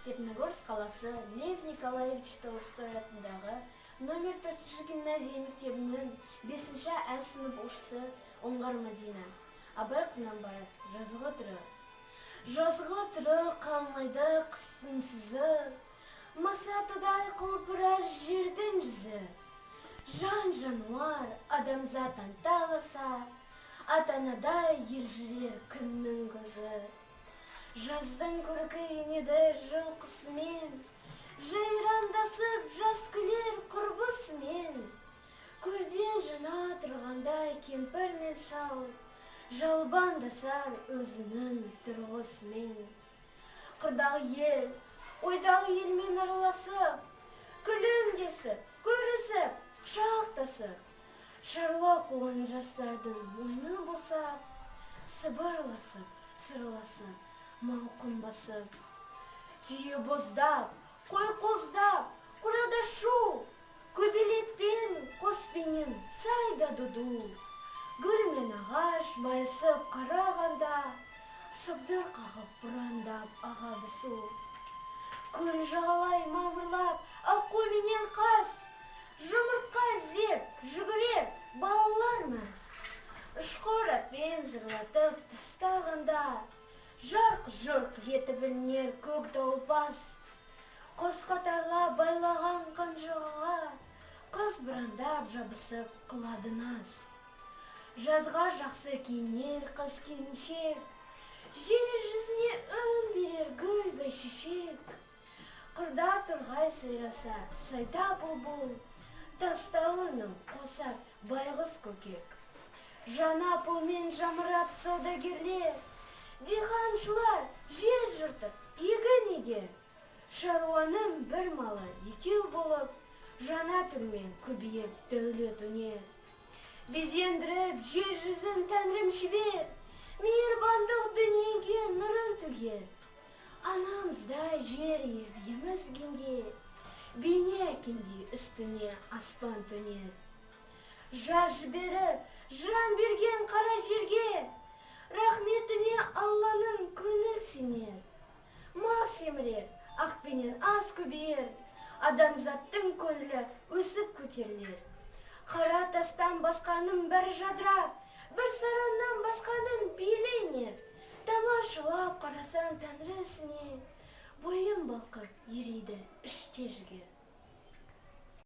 Степногорск қаласы Лев Николаевич Толстой атындағы номер 4 гимназия мектебінің 5 А сынып оқушысы Оңғар Мадина. Абай Құнанбаев. Жазғы түрі. Жазғы түрі қалмайды қыстың сызы, масатыдай қылып ұрар жердің жүзі. Жан-жануар адамзат анталаса, атанадай елжірер күннің көзі. Жаздың көркі енеді жылқысымен, жайрандасып жас күлер құрбысымен. Көрден жана тұрғандай кемпір мен шал, жалбандасар өзінің тұрғысымен. Қырдағы ел, ойдағы елмен араласып, күлімдесіп, көрісіп, құшақтасып, шаруа қуған жастардың ойны босап, сыбырласып, сырласып, мауқын басып. Түйе боздап, қой қоздап, қорада шу, көбелетпен қоспенен сайда дуду. Гүл мен ағаш майысып қарағанда, сыбдыр қағып бұрандап ағады су. Көл жағалай мамырлап, аққу менен қас, жұмыртқа іздеп жүгірер балалар мәз. Ұшқыр атпен зырлатып тастағанда, жарқ-жұрқ етіп ілінер көк толпас. Қос қатарлап байлаған қанжығаға, қыз бұрандап жабысып қылады наз. Жазға жақсы киінер қыз келіншек, жер жүзіне үн берер гүл бәйшешек. Қырда тұрғай сайраса сайда бұлбұл, тастауының қосар байғыз көкек. Жана пұлмен жамырап саудагерлер, диқаншылар жер жыртып егін егер. Шаруаның бір малы екеу болып, жана түрмен көбейіп дәулет өнер. Безендіріп жер жүзін тәңірім жібер, мейірбандық дүниеге нұрын төгер. Анамыздай жер еп емізгенде, бейне әкенде үстіне аспан төнер. Жар жіберіп, жан берген қара жерге, рахметіне Алланың көңіл сенер. Мал семірер, ақпенен ас көбейер, адамзаттың көңілі өсіп көтерілер. Қара тастан басқаның бір жадырап, бір сараннан басқаның бейленер. Тамашалап қарасан тәңір ісіне, бойым балқып ерейді іште жігер.